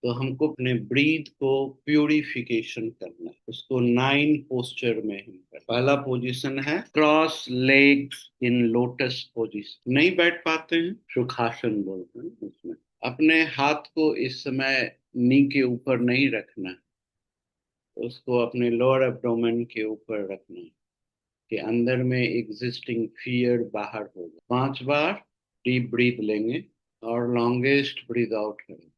तो हमको अपने ब्रीथ को प्यूरिफिकेशन करना है। उसको 9 पोस्चर में हम कर। पहला पोजीशन है cross legs in lotus position. नहीं बैठ पाते हैं, सुखासन बोलते हैं उसमें। अपने हाथ को इस समय नी के ऊपर नहीं रखना है, उसको अपने लोअर एब्डोमेन के ऊपर रखना है कि अंदर में एग्जिस्टिंग फियर बाहर होगा। 5 बार डीप ब्रीथ लेंगे और लॉन्गेस्ट ब्रीथ आउट करेंगे।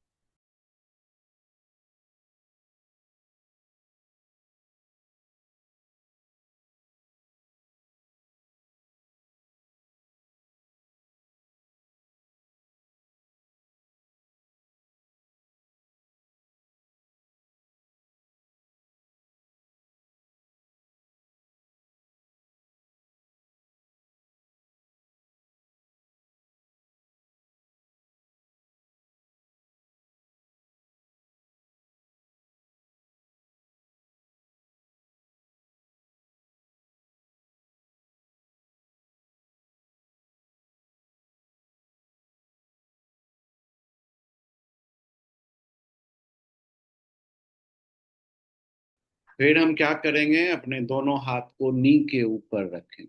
फिर हम क्या करेंगे, अपने दोनों हाथ को नी के ऊपर रखें।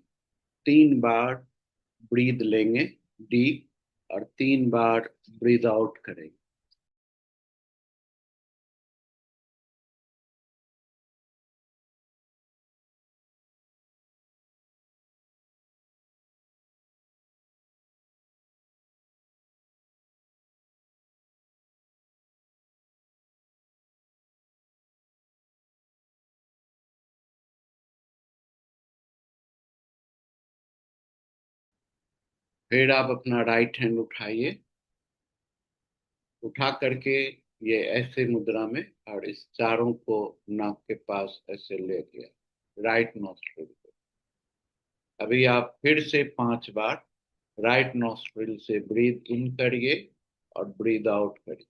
3 बार ब्रीद लेंगे डीप, और 3 बार ब्रीद आउट करेंगे। फिर आप अपना राइट हैंड उठाइए, उठा करके ये ऐसे मुद्रा में, और इस चारों को नाक के पास ऐसे ले गया, राइट नॉस्ट्रिल पे। अभी आप फिर से 5 बार राइट नॉस्ट्रिल से ब्रीथ इन करिए और ब्रीथ आउट करिए।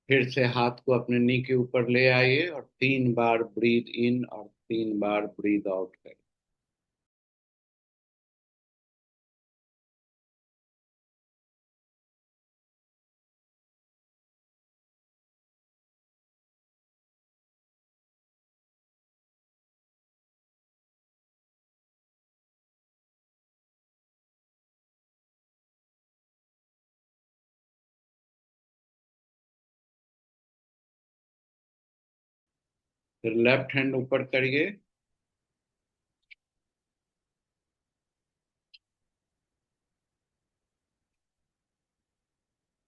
फिर से हाथ को अपने नी के ऊपर ले आइए और 3 बार ब्रीथ इन और 3 बार ब्रीथ आउट करें। फिर लेफ्ट हैंड ऊपर करिए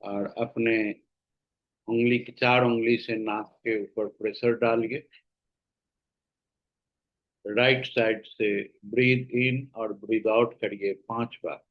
और अपने उंगली की 4 उंगली से नाक के ऊपर प्रेशर डालिए। राइट साइड से ब्रीथ इन और ब्रीथ आउट करिए 5 बार।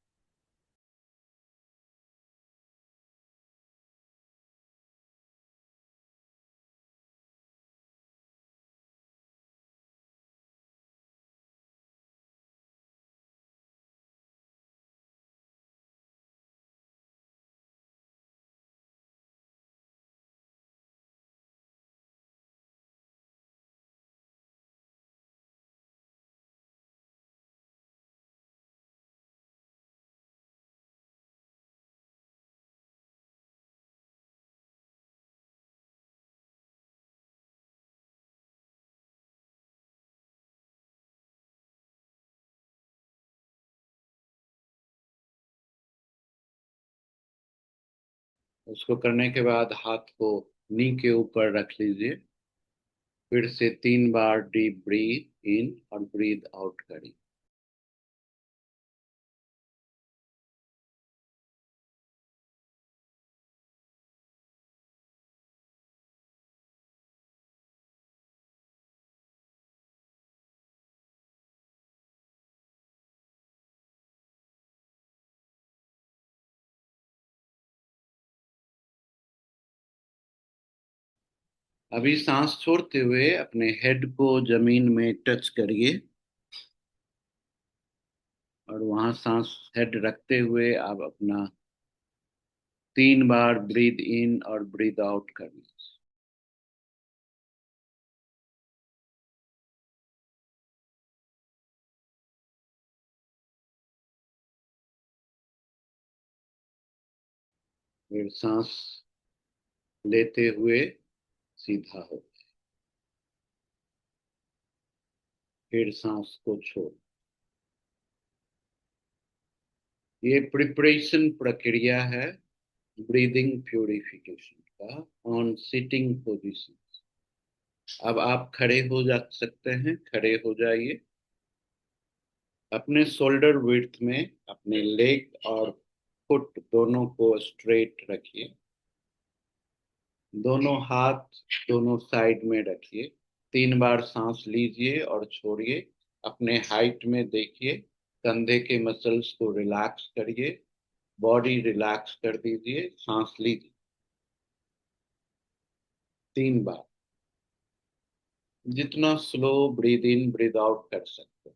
उसको करने के बाद हाथ को नी के ऊपर रख लीजिए फिर से 3 बार डीप ब्रीथ इन और ब्रीथ आउट करें। अभी सांस छोड़ते हुए अपने हेड को जमीन में टच करिए और वहां सांस हेड रखते हुए आप अपना 3 बार ब्रीद इन और ब्रीद आउट करिए। फिर सांस लेते हुए सीधा हो, फिर सांस को छोड़। ये प्रिपरेशन प्रक्रिया है ब्रीदिंग प्यूरिफिकेशन का ऑन सिटिंग पोजीशन। अब आप खड़े हो जा सकते हैं, खड़े हो जाइए। अपने शोल्डर विड्थ में अपने लेग और फुट दोनों को स्ट्रेट रखिए। दोनों हाथ दोनों साइड में रखिए। 3 बार सांस लीजिए और छोड़िए। अपने हाइट में देखिए। कंधे के मसल्स को रिलैक्स करिए। बॉडी रिलैक्स कर दीजिए। सांस लीजिए 3 बार। जितना slow breathe in breathe out कर सकते हैं।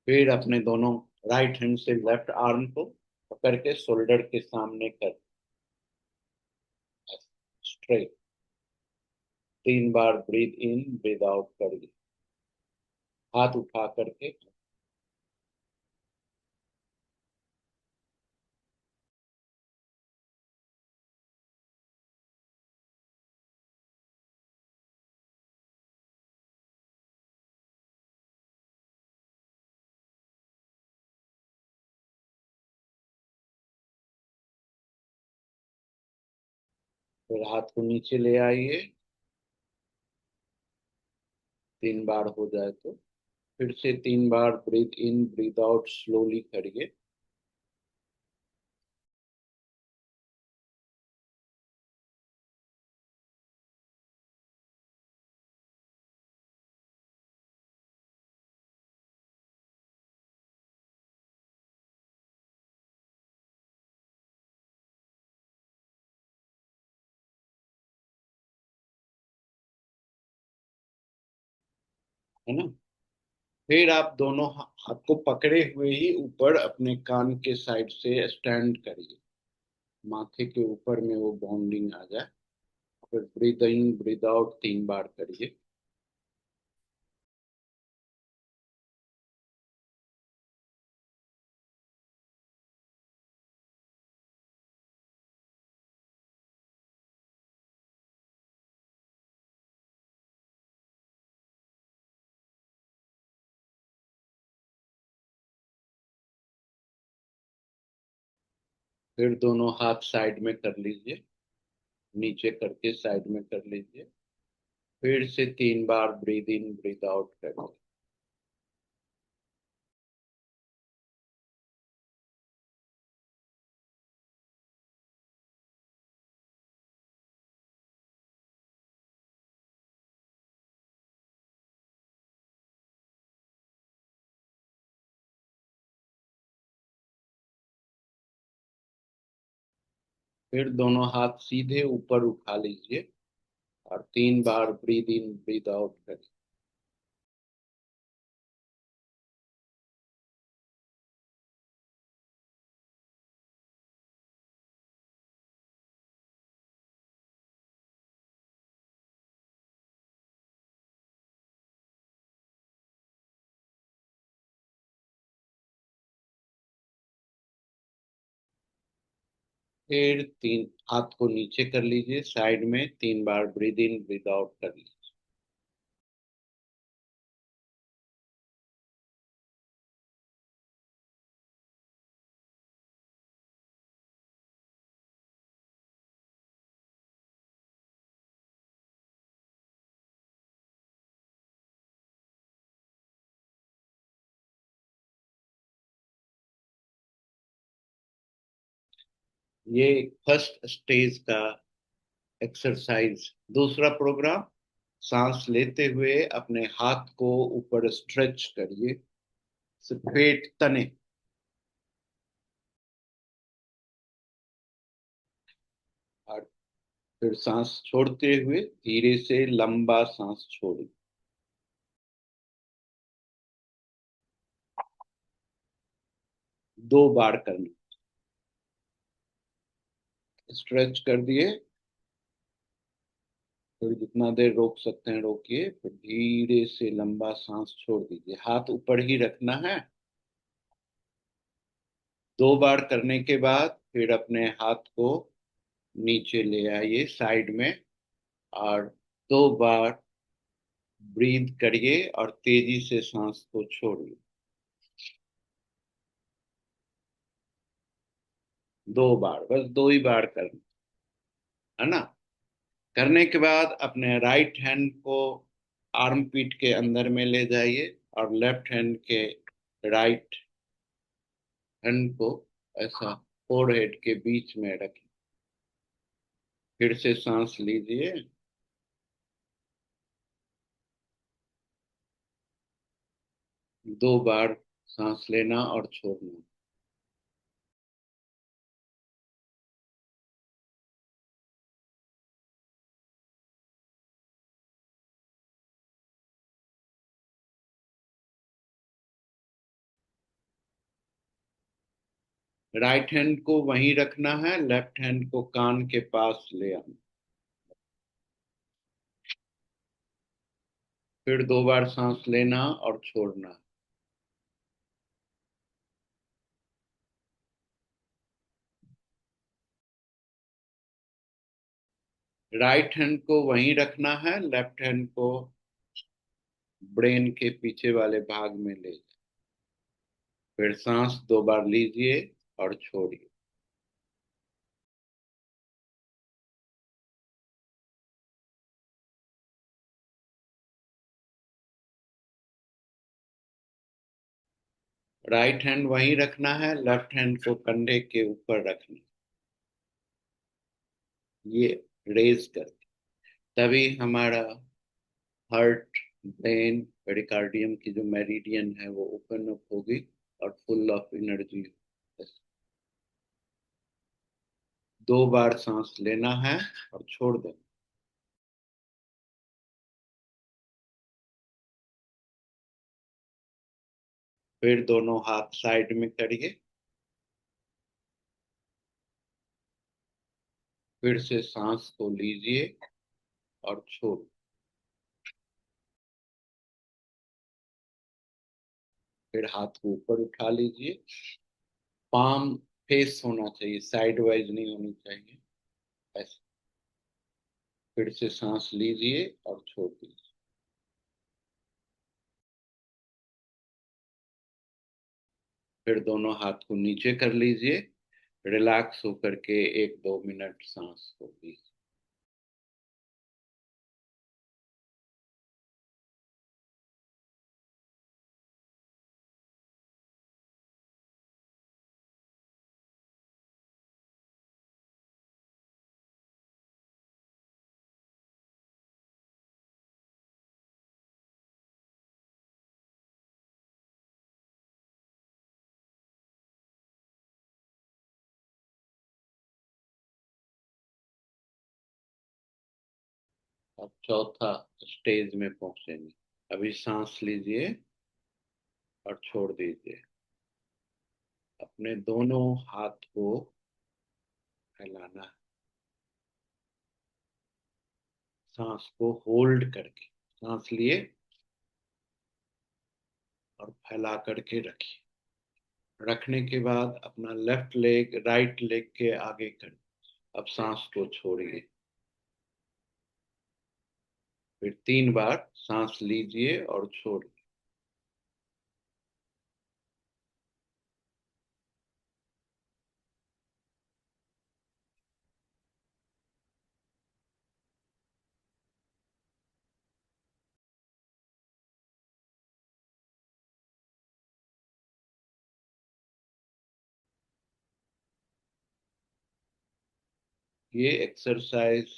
फिर अपने दोनों राइट हैंड से लेफ्ट आर्म को पकड़ के शोल्डर के सामने कर स्ट्रेट। 3 बार ब्रीद इन ब्रीद आउट करिए हाथ उठा करके। फिर हाथ को नीचे ले आइए। 3 बार हो जाए तो फिर से 3 बार ब्रीथ इन ब्रीथ आउट स्लोली करिए। है ना। फिर आप दोनों हाथ को पकड़े हुए ही ऊपर अपने कान के साइड से स्टैंड करिए। माथे के ऊपर में वो बाउंडिंग आ जाए। फिर ब्रीथ इन ब्रीथ आउट 3 बार करिए। फिर दोनों हाथ साइड में कर लीजिए। नीचे करके साइड में कर लीजिए। फिर से 3 बार ब्रीथ इन ब्रीथ आउट करिए। फिर दोनों हाथ सीधे ऊपर उठा लीजिए और 3 बार ब्रीथ इन ब्रीथ आउट करिए। फिर तीन हाथ को नीचे कर लीजिए साइड में। 3 बार ब्रीद इन ब्रीद आउट कर लीजिए। ये फर्स्ट स्टेज का एक्सरसाइज। दूसरा प्रोग्राम, सांस लेते हुए अपने हाथ को ऊपर स्ट्रेच करिए, पेट तने। और फिर सांस छोड़ते हुए धीरे से लंबा सांस छोड़िए। 2 बार करना। स्ट्रेच कर दिए, फिर जितना देर रोक सकते हैं रोकिए, फिर धीरे से लंबा सांस छोड़ दीजिए, हाथ ऊपर ही रखना है। 2 बार करने के बाद फिर अपने हाथ को नीचे ले आइए साइड में, और 2 बार ब्रीथ करिए और तेजी से सांस को छोड़िए। 2 बार, बस 2 ही बार करना है ना। करने के बाद अपने राइट हैंड को आर्म पीट के अंदर में ले जाइए, और लेफ्ट हैंड के राइट हैंड को ऐसा फोरहेड के बीच में रखिए। फिर से सांस लीजिए। 2 बार सांस लेना और छोड़ना। राइट हैंड को वहीं रखना है, लेफ्ट हैंड को कान के पास ले आना। फिर 2 बार सांस लेना और छोड़ना। राइट हैंड को वहीं रखना है, लेफ्ट हैंड को ब्रेन के पीछे वाले भाग में ले जाए। फिर सांस 2 बार लीजिए और छोड़िए। राइट हैंड वहीं रखना है, लेफ्ट हैंड को कंधे के ऊपर रखना। ये रेज कर, तभी हमारा हार्ट, ब्रेन, पेरिकार्डियम की जो मेरिडियन है वो ओपन अप होगी और फुल ऑफ एनर्जी। 2 बार सांस लेना है और छोड़ देना। फिर दोनों हाथ साइड में करिए। फिर से सांस को लीजिए और छोड़। फिर हाथ को ऊपर उठा लीजिए। पाम फेस होना चाहिए, साइड वाइज नहीं होनी चाहिए, ऐसे। फिर से सांस लीजिए और छोड़ दीजिए। फिर दोनों हाथ को नीचे कर लीजिए। रिलैक्स होकर के 1-2 मिनट सांस को लीजिए। अब चौथा स्टेज में पहुंचेंगे। अभी सांस लीजिए और छोड़ दीजिए। अपने दोनों हाथ को फैलाना है, सांस को होल्ड करके। सांस लिए और फैला करके रखिए। रखने के बाद अपना लेफ्ट लेग राइट लेग के आगे कर। अब सांस को छोड़िए। फिर 3 बार सांस लीजिए और छोड़िए। ये एक्सरसाइज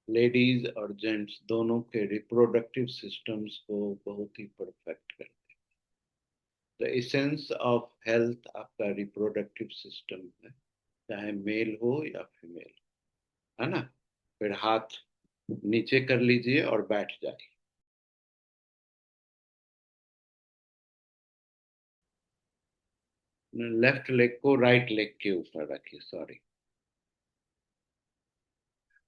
लेडीज और जेंट्स दोनों के रिप्रोडक्टिव सिस्टम्स को बहुत ही परफेक्ट करते हैं। द एसेंस ऑफ हेल्थ आपका रिप्रोडक्टिव सिस्टम है, चाहे मेल हो या फीमेल, है ना। फिर हाथ नीचे कर लीजिए और बैठ जाइए। लेफ्ट लेग को राइट लेग के ऊपर रखिए, सॉरी।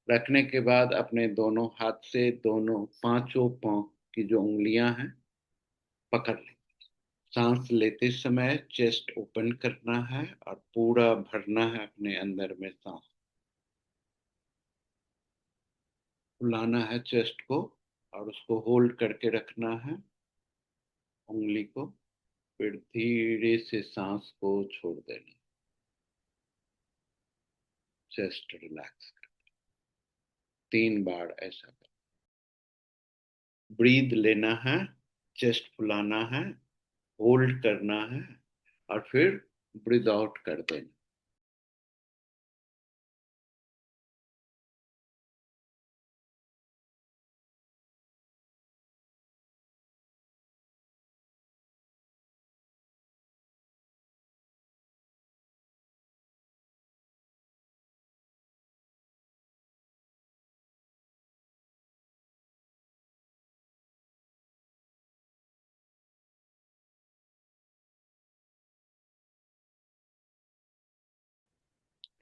रखने के बाद अपने दोनों हाथ से दोनों पांचों पांव की जो उंगलियां हैं पकड़ लें। सांस लेते समय चेस्ट ओपन करना है और पूरा भरना है अपने अंदर में सांस। फुलाना है चेस्ट को और उसको होल्ड करके रखना है उंगली को। फिर धीरे से सांस को छोड़ देना। चेस्ट रिलैक्स कर 3 बार ऐसा कर। ब्रीद लेना है, चेस्ट फुलाना है, होल्ड करना है और फिर ब्रीद आउट कर देना।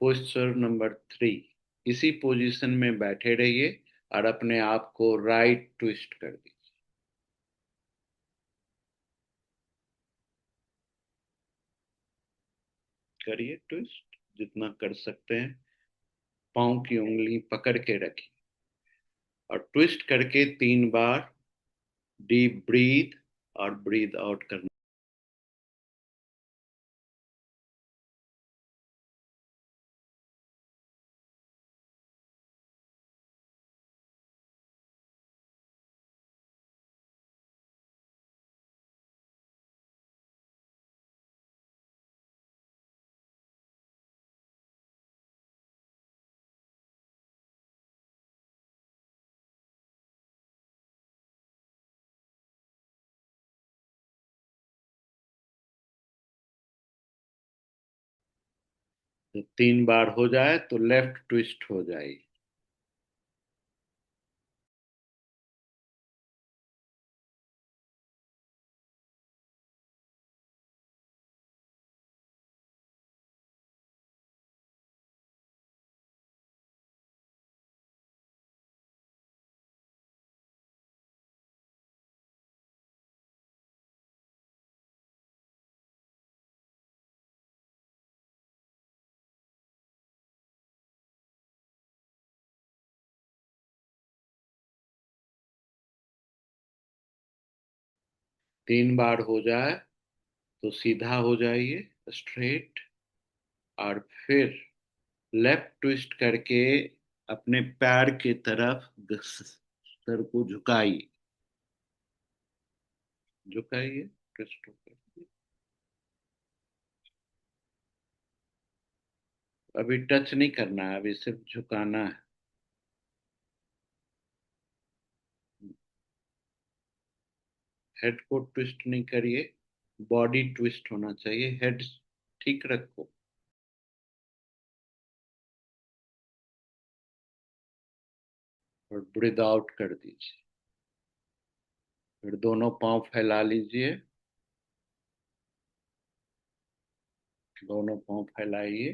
Posture number 3। इसी पोजीशन में बैठे रहिए और अपने आप को राइट ट्विस्ट कर दीजिए। करिए ट्विस्ट जितना कर सकते हैं। पाँव की उंगली पकड़ के रखिए और ट्विस्ट करके 3 बार डीप ब्रीथ और ब्रीथ आउट करना। 3 बार हो जाए तो लेफ्ट ट्विस्ट हो जाए। तीन बार हो जाए तो सीधा हो जाइए, स्ट्रेट। और फिर लेफ्ट ट्विस्ट करके अपने पैर की तरफ सर को झुकाइए। झुकाइए, ट्विस्ट होकर। अभी टच नहीं करना है, अभी सिर्फ झुकाना है। हेड को ट्विस्ट नहीं करिए, बॉडी ट्विस्ट होना चाहिए, हेड ठीक रखो। और ब्रीद आउट कर दीजिए। फिर दोनों पांव फैला लीजिए। दोनों पांव फैलाइए।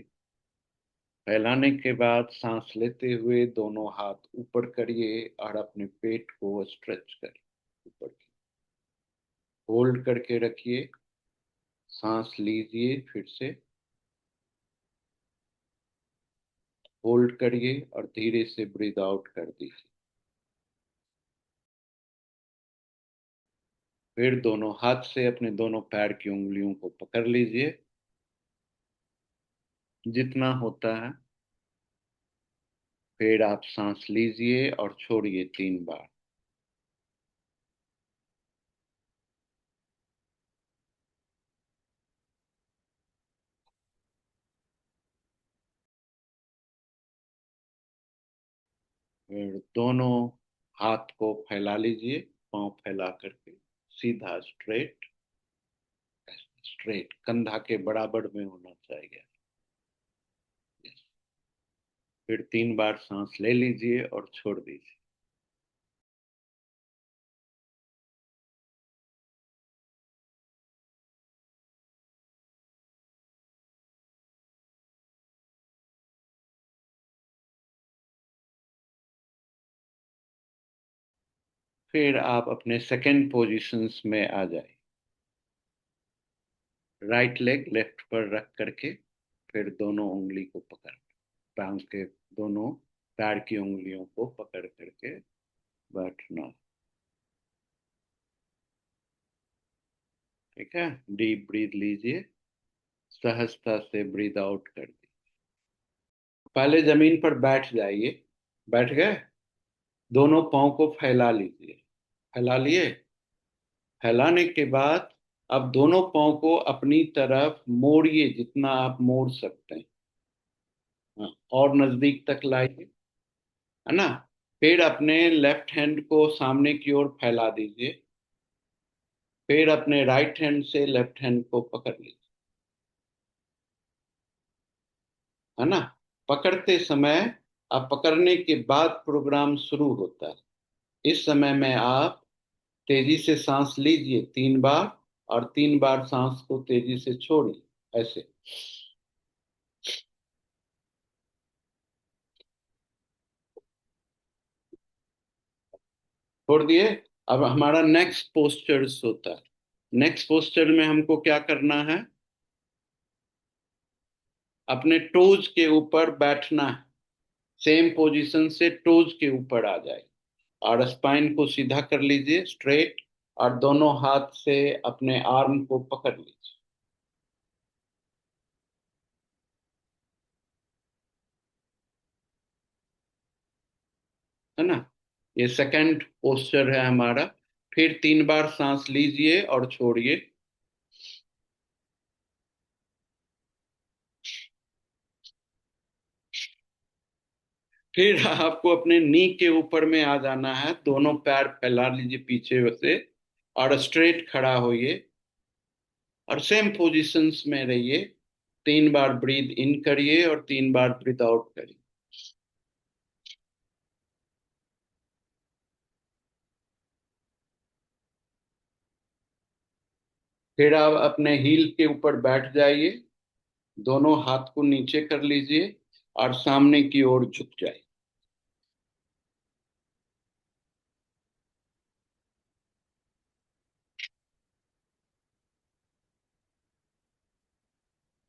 फैलाने के बाद सांस लेते हुए दोनों हाथ ऊपर करिए और अपने पेट को स्ट्रेच करिए ऊपर की। होल्ड करके रखिए। सांस लीजिए फिर से। होल्ड करिए और धीरे से ब्रीद आउट कर दीजिए। फिर दोनों हाथ से अपने दोनों पैर की उंगलियों को पकड़ लीजिए जितना होता है। फिर आप सांस लीजिए और छोड़िए 3 बार। फिर दोनों हाथ को फैला लीजिए, पांव फैला करके सीधा स्ट्रेट। स्ट्रेट कंधा के बराबर में होना चाहिए। फिर 3 बार सांस ले लीजिए और छोड़ दीजिए। फिर आप अपने सेकंड पोजीशंस में आ जाए। राइट लेग लेफ्ट पर रख करके फिर दोनों उंगली को पकड़, टांग के दोनों पैर की उंगलियों को पकड़ करके बैठना। ठीक है, डीप ब्रीथ लीजिए, सहजता से ब्रीथ आउट कर दीजिए। पहले जमीन पर बैठ जाइए। बैठ गए? दोनों पाँव को फैला लीजिए। फैला लिए? फैलाने के बाद अब दोनों पाँव को अपनी तरफ मोड़िए, जितना आप मोड़ सकते हैं। हाँ, और नजदीक तक लाइए, है ना। फिर अपने लेफ्ट हैंड को सामने की ओर फैला दीजिए। फिर अपने राइट हैंड से लेफ्ट हैंड को पकड़ लीजिए, है ना। पकड़ते समय, अब पकड़ने के बाद प्रोग्राम शुरू होता है। इस समय में आप तेजी से सांस लीजिए 3 बार, और 3 बार सांस को तेजी से छोड़िए, ऐसे। छोड़ दिए? अब हमारा नेक्स्ट पोस्चर्स होता है। नेक्स्ट पोस्चर में हमको क्या करना है? अपने टोज के ऊपर बैठना है। सेम पोजीशन से टोज के ऊपर आ जाए, और स्पाइन को सीधा कर लीजिए, स्ट्रेट। और दोनों हाथ से अपने आर्म को पकड़ लीजिए, है ना। ये सेकंड पोस्चर है हमारा। फिर 3 बार सांस लीजिए और छोड़िए। फिर आपको अपने नी के ऊपर में आ जाना है। दोनों पैर फैला लीजिए पीछे से, और स्ट्रेट खड़ा होइए, और सेम पोजीशंस में रहिए। 3 बार ब्रीथ इन करिए और 3 बार ब्रीथ आउट करिए। फिर आप अपने हील के ऊपर बैठ जाइए। दोनों हाथ को नीचे कर लीजिए और सामने की ओर झुक जाइए।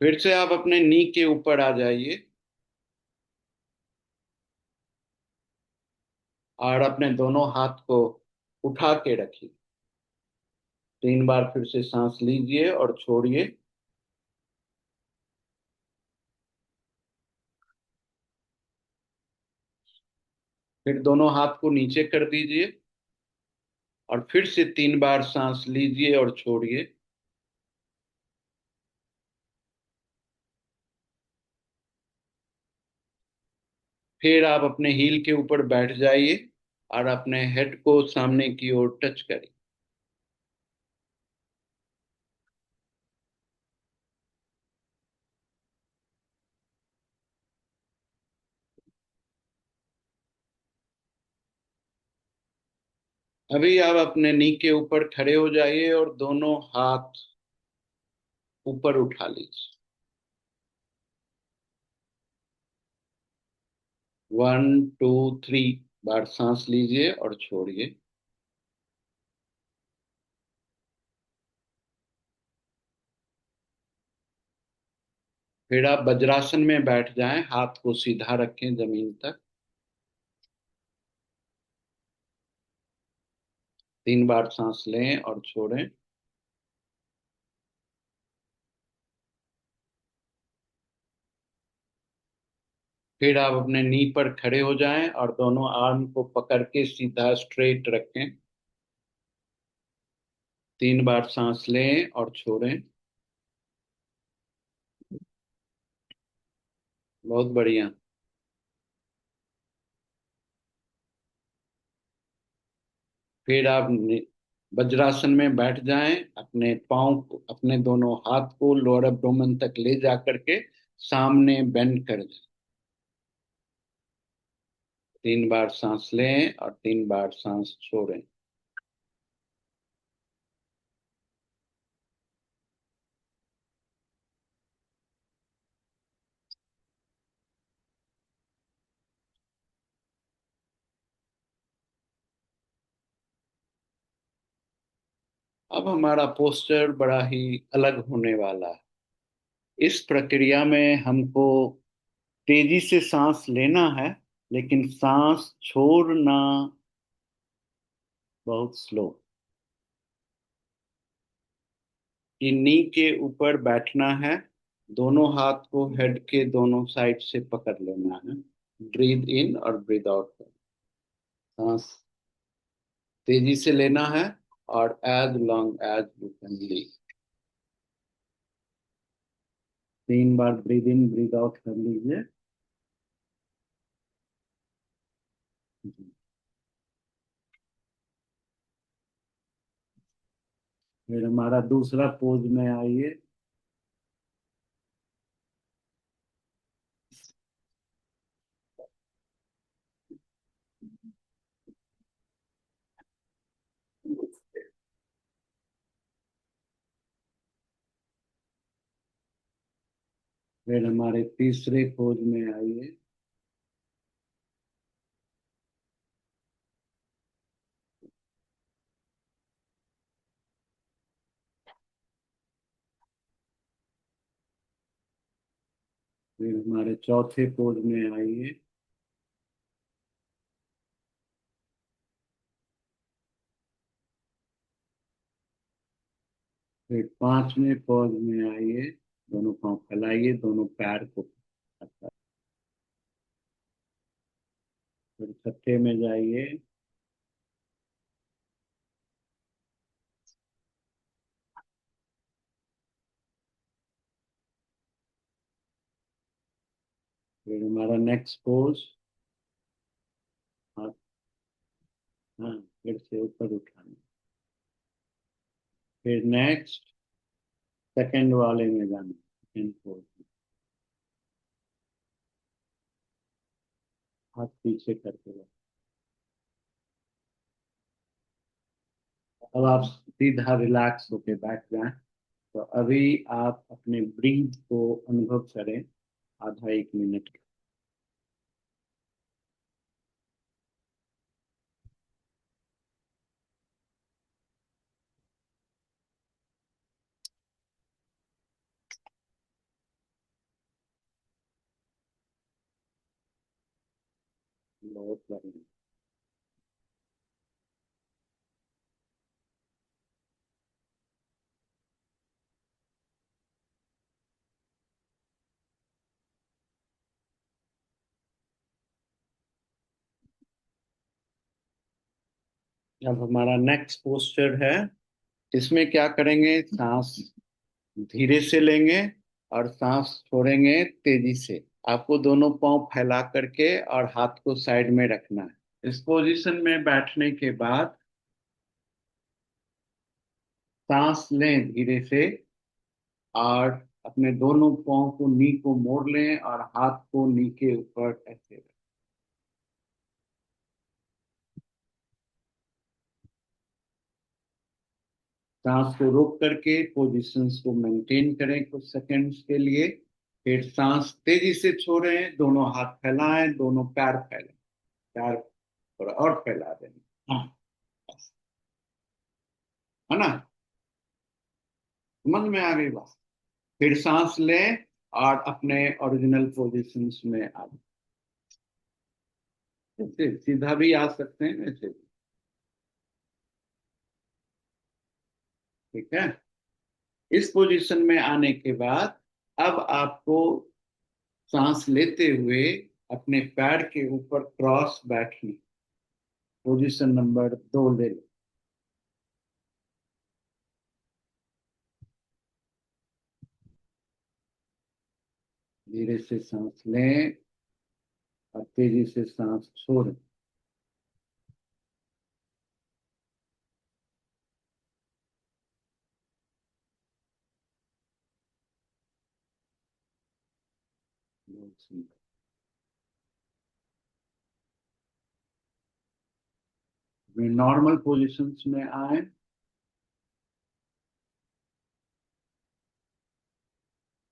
फिर से आप अपने नी के ऊपर आ जाइए, और अपने दोनों हाथ को उठा के रखिए। 3 बार फिर से सांस लीजिए और छोड़िए। फिर दोनों हाथ को नीचे कर दीजिए, और फिर से 3 बार सांस लीजिए और छोड़िए। फिर आप अपने हील के ऊपर बैठ जाइए, और अपने हेड को सामने की ओर टच करिए। अभी आप अपने नी के ऊपर खड़े हो जाइए और दोनों हाथ ऊपर उठा लीजिए। 1 2 3 बार सांस लीजिए और छोड़िए। फिर आप वज्रासन में बैठ जाएं, हाथ को सीधा रखें जमीन तक। 3 बार सांस लें और छोड़ें। फिर आप अपने नी पर खड़े हो जाएं और दोनों आर्म को पकड़ के सीधा स्ट्रेट रखें। 3 बार सांस लें और छोड़ें। बहुत बढ़िया। फिर आप वज्रासन में बैठ जाएं, अपने पाँव को, अपने दोनों हाथ को लोअर एब्डोमेन तक ले जा करके सामने बेंड कर दें। 3 बार सांस लें और 3 बार सांस छोड़ें। अब हमारा पोस्चर बड़ा ही अलग होने वाला है। इस प्रक्रिया में हमको तेजी से सांस लेना है, लेकिन सांस छोड़ना बहुत स्लो। कि नी के ऊपर बैठना है, दोनों हाथ को हेड के दोनों साइड से पकड़ लेना है। ब्रीद इन और ब्रीद आउट कर, सांस तेजी से लेना है और as long as you can leave. 3 बार ब्रीद इन ब्रीद आउट कर लीजिए। फिर हमारा दूसरा पोज में आइए। फिर हमारे तीसरे पोज में आइए। फिर हमारे चौथे पोज में आइए। फिर पांचवें पोज में आइए। दोनों पांव फैलाइए, दोनों पैर को। फिर छठे में जाइए। फिर हमारा नेक्स्ट पोज, हाथ, हाँ, फिर से ऊपर उठाना। फिर नेक्स्ट सेकंड वाले में जाना, सेकंड पोज। हाथ पीछे करके रखो। अब आप सीधा रिलैक्स होके बैठ जाएं। तो अभी आप अपने ब्रीथ को अनुभव करें, आधा 1 मिनट। बहुत बढ़िया। अब हमारा नेक्स्ट पोस्चर है। इसमें क्या करेंगे, सांस धीरे से लेंगे और सांस छोड़ेंगे तेजी से। आपको दोनों पांव फैला करके और हाथ को साइड में रखना है। इस पोजीशन में बैठने के बाद सांस लें धीरे से और अपने दोनों पांव को नी को मोड़ लें और हाथ को नी के ऊपर ऐसे रखें। सांस को रोक करके पोजीशंस को मेंटेन करें कुछ सेकंड्स के लिए। फिर सांस तेजी से छोड़ें, दोनों हाथ फैलाएं, दोनों पैर फैलाएं, पैर थोड़ा और फैला दें। हाँ, है ना, समझ में आ गई बात। फिर सांस लें और अपने ओरिजिनल पोजीशंस में आ जाएं। ऐसे सीधा भी आ सकते हैं, ऐसे भी। ठीक है। इस पोजीशन में आने के बाद अब आपको सांस लेते हुए अपने पैर के ऊपर क्रॉस बैठनी, पोजीशन नंबर 2 ले लो। धीरे से सांस लें और तेजी से सांस छोड़ें। पोजीशन। नॉर्मल पोजीशंस में आए,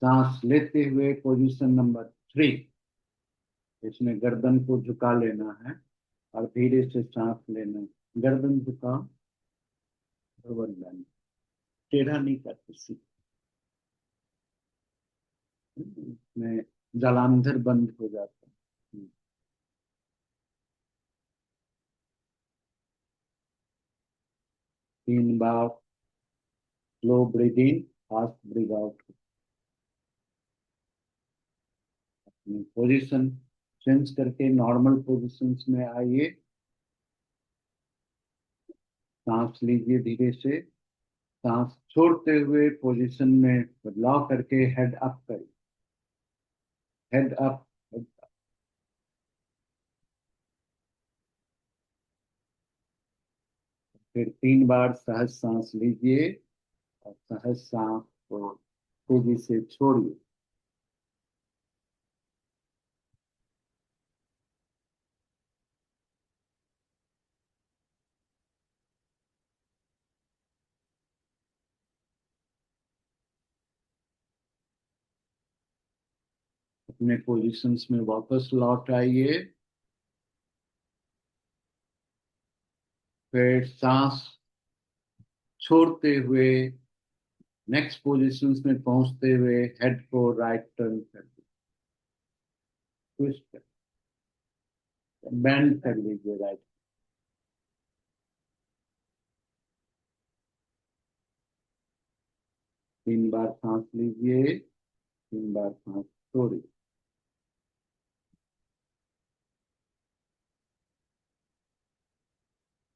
सांस लेते हुए पोजीशन नंबर 3, इसमें गर्दन को झुका लेना है और धीरे से सांस लेना है। गर्दन झुका, बंद, टेढ़ा नहीं करते, इसमें जलांधर बंद हो जाता है। 3 बार slow breathe in, fast breathe out. Position change करके नॉर्मल पोजीशंस में आइए, सांस लीजिए धीरे से, सांस छोड़ते हुए पोजीशन में बदलाव करके हेड अप करिए, हेड अप। फिर 3 बार सहज सांस लीजिए और सहज सांस को तेजी से छोड़िए। अपने पोजीशंस में वापस लौट आइए। फिर सांस छोड़ते हुए नेक्स्ट पोजीशंस में पहुंचते हुए हेड को राइट टर्न कर दीजिए, ट्विस्ट बैंड कर लीजिए राइट। 3 बार सांस लीजिए, 3 बार सांस छोड़िए।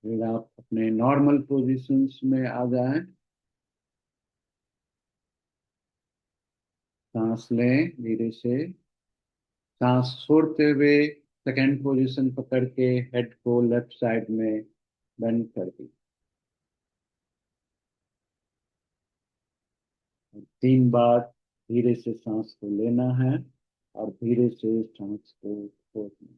फिर आप अपने नॉर्मल पोजीशंस में आ जाएं, सांस लें धीरे से, सांस छोड़ते हुए सेकंड पोजीशन पकड़ के हेड को लेफ्ट साइड में बेंड कर दी। 3 बार धीरे से सांस को लेना है और धीरे से सांस को छोड़ना।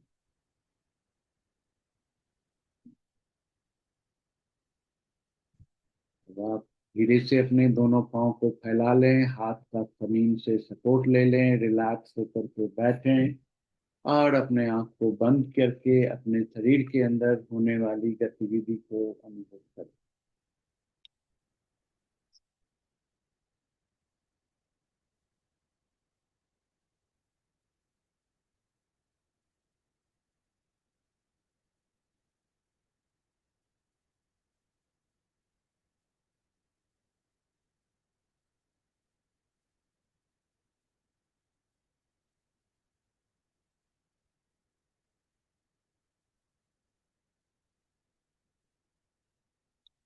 अब आप धीरे से अपने दोनों पांव को फैला लें, हाथ का जमीन से सपोर्ट ले लें, रिलैक्स होकर के बैठें और अपने आंख को बंद करके अपने शरीर के अंदर होने वाली गतिविधि को अनुभव करें।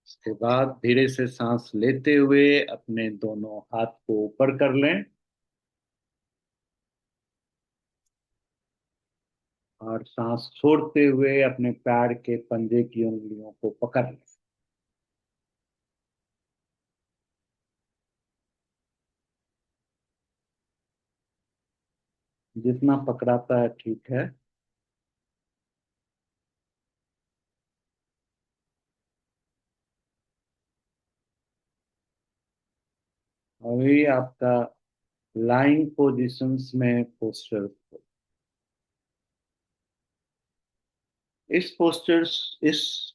उसके बाद धीरे से सांस लेते हुए अपने दोनों हाथ को ऊपर कर लें और सांस छोड़ते हुए अपने पैर के पंजे की उंगलियों को पकड़ लें। जितना पकड़ाता है ठीक है। अभी आपका लाइंग पोजीशंस में पोस्चर, इस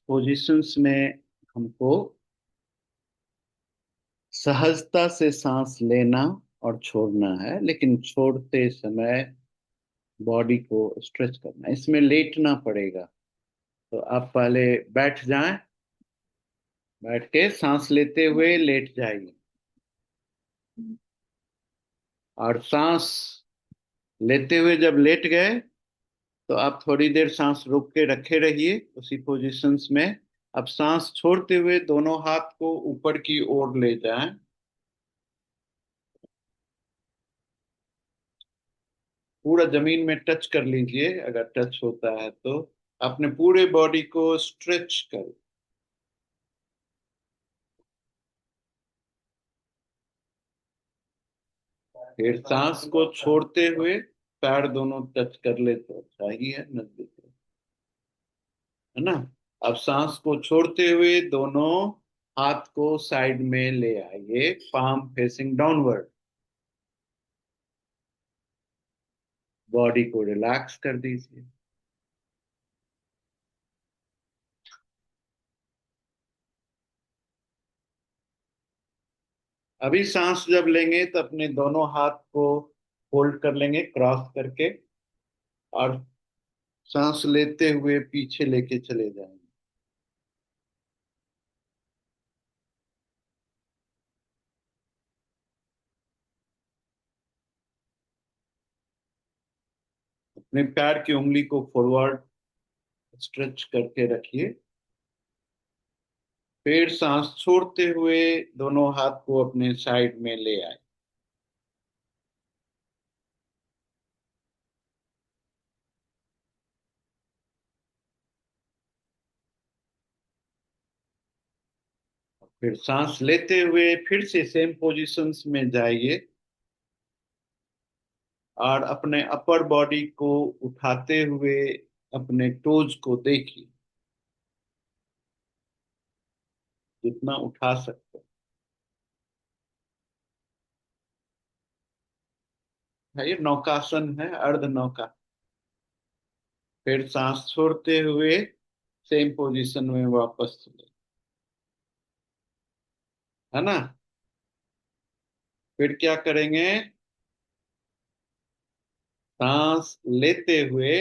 पोजीशंस में हमको सहजता से सांस लेना और छोड़ना है, लेकिन छोड़ते समय बॉडी को स्ट्रेच करना है, इसमें लेटना पड़ेगा। तो आप पहले बैठ जाएं, बैठ के सांस लेते हुए लेट जाइए और सांस लेते हुए जब लेट गए तो आप थोड़ी देर सांस रोक के रखे रहिए उसी पोजीशंस में। अब सांस छोड़ते हुए दोनों हाथ को ऊपर की ओर ले जाएं, पूरा जमीन में टच कर लीजिए, अगर टच होता है तो अपने पूरे बॉडी को स्ट्रेच करें। फिर सांस को छोड़ते हुए पैर दोनों टच कर ले तो अच्छा ही है, नजदीक है ना। अब सांस को छोड़ते हुए दोनों हाथ को साइड में ले आइए, पाम फेसिंग डाउनवर्ड। बॉडी को रिलैक्स कर दीजिए। अभी सांस जब लेंगे तो अपने दोनों हाथ को होल्ड कर लेंगे क्रॉस करके, और सांस लेते हुए पीछे लेके चले जाएंगे। अपने पैर की उंगली को फॉरवर्ड स्ट्रेच करके रखिए। फिर सांस छोड़ते हुए दोनों हाथ को अपने साइड में ले आए। फिर सांस लेते हुए फिर से सेम पोजीशंस में जाइए, और अपने अपर बॉडी को उठाते हुए अपने टोज को देखिए, जितना उठा सकते हैं। ये नौकासन है, अर्ध नौका। फिर सांस छोड़ते हुए सेम पोजीशन में वापस चले, है ना। फिर क्या करेंगे, सांस लेते हुए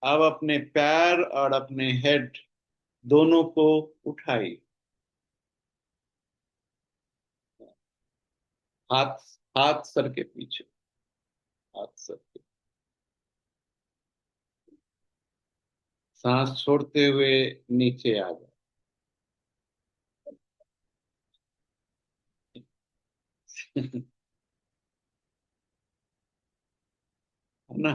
अब अपने पैर और अपने हेड दोनों को उठाइए। हाथ हाथ सर के पीछे, हाथ सर के। सांस छोड़ते हुए नीचे आ जाए, है ना।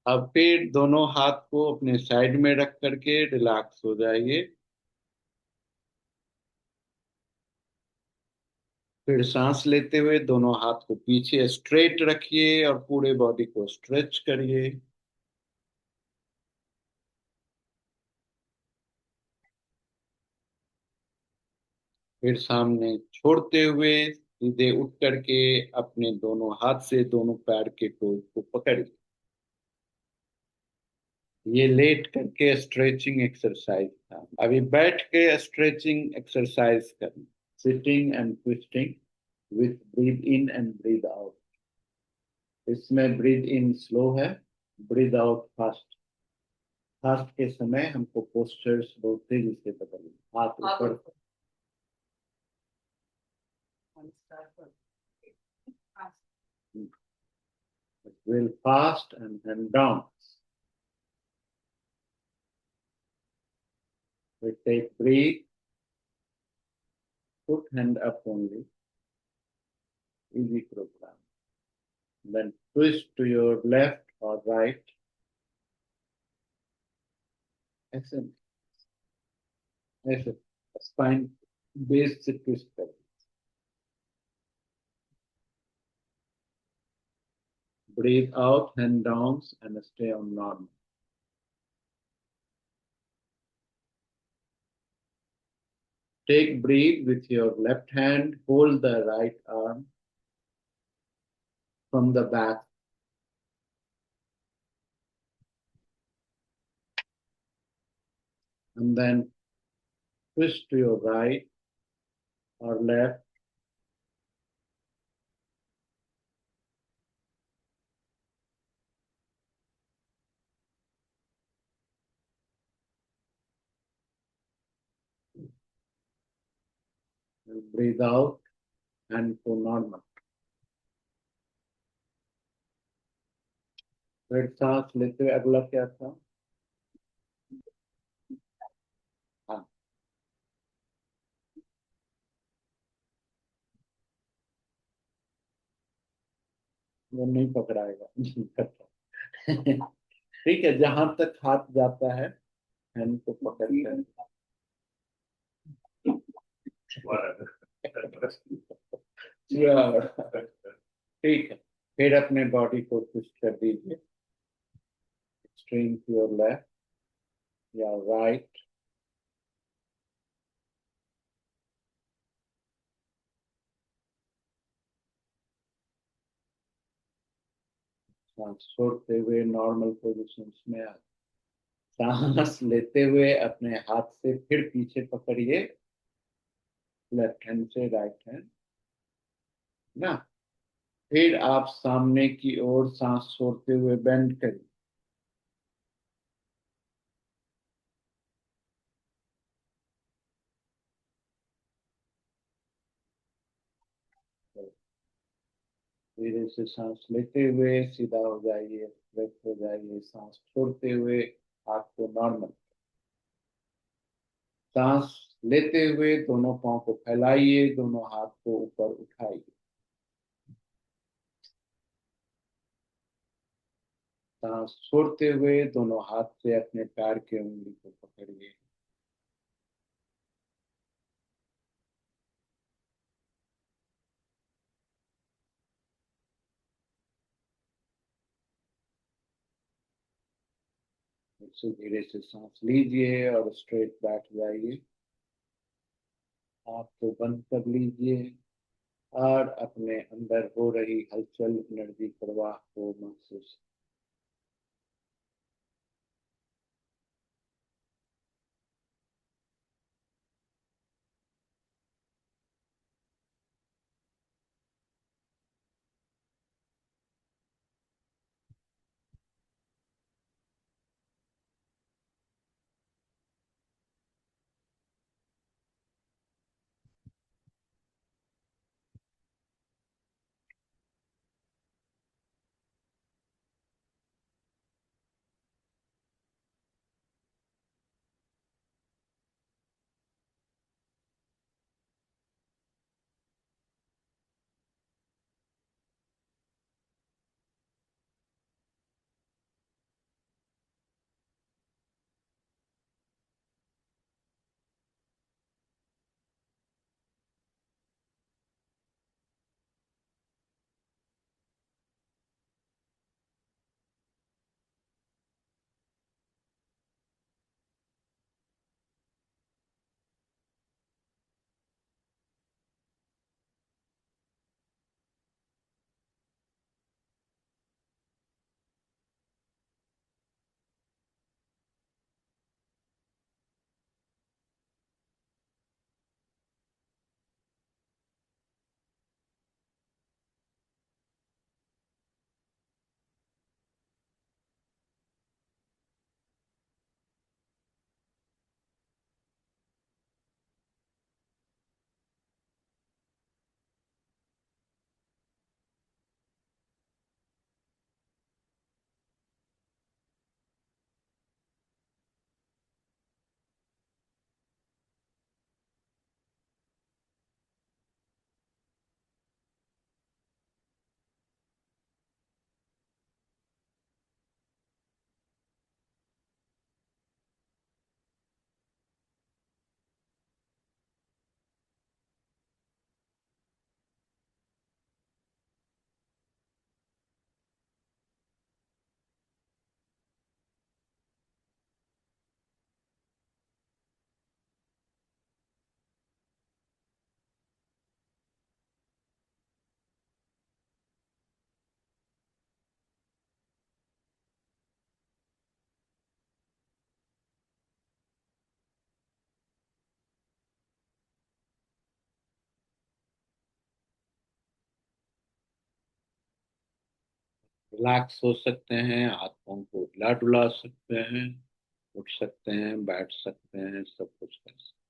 अब फिर दोनों हाथ को अपने साइड में रख करके रिलैक्स हो जाइए। फिर सांस लेते हुए दोनों हाथ को पीछे स्ट्रेट रखिए और पूरे बॉडी को स्ट्रेच करिए। फिर सामने छोड़ते हुए सीधे उठ करके अपने दोनों हाथ से दोनों पैर के टोज को पकड़िए। ये लेट करके स्ट्रेचिंग एक्सरसाइज था। अभी बैठ के स्ट्रेचिंग एक्सरसाइज करना, sitting and twisting with breathe in and breathe out. इसमें ब्रीद इन स्लो है, ब्रीद आउट फास्ट। फास्ट के समय हमको पोस्चर्स बहुत तेजी से बदलना, हाथ ऊपर। Real fast and hand down. We take breathe, put hand up only, easy program. Then twist to your left or right. ऐसे ऐसे spine base से twist करें. Breathe out, hand downs and stay on normal. Take breathe with your left hand, hold the right arm from the back. And then twist to your right or left. And breathe out and to normal. फिर सांस लेते हुए अगला क्या था? हाँ, वो नहीं पकड़ाएगा। ठीक है, जहां तक हाथ जाता है हैंड को पकड़ कर। ठीक है, फिर अपने बॉडी को ट्विस्ट कर दीजिए, एक्सट्रीम टू योर लेफ्ट या राइट। सांस छोड़ते हुए नॉर्मल पोजिशन में आ, सांस लेते हुए अपने हाथ से फिर पीछे पकड़िए, लेफ्ट हैंड से राइट हैंड ना। फिर आप सामने की ओर सांस छोड़ते हुए बेंड करिए। धीरे से सांस लेते हुए सीधा हो जाइए, फ्लेक्स हो जाइए, सांस छोड़ते हुए हाथ को नॉर्मल। सांस लेते हुए दोनों पांव को फैलाइए, दोनों हाथ को ऊपर उठाइए। सांस छोड़ते हुए दोनों हाथ से अपने पैर की उंगली को पकड़िए। फिर धीरे से सांस लीजिए और स्ट्रेट बैठ जाइए। आँख को बंद कर लीजिए और अपने अंदर हो रही हलचल, एनर्जी प्रवाह को महसूस। रिलैक्स हो सकते हैं, हाथों को हिला डुला सकते हैं, उठ सकते हैं, बैठ सकते हैं, सब कुछ कर सकते हैं।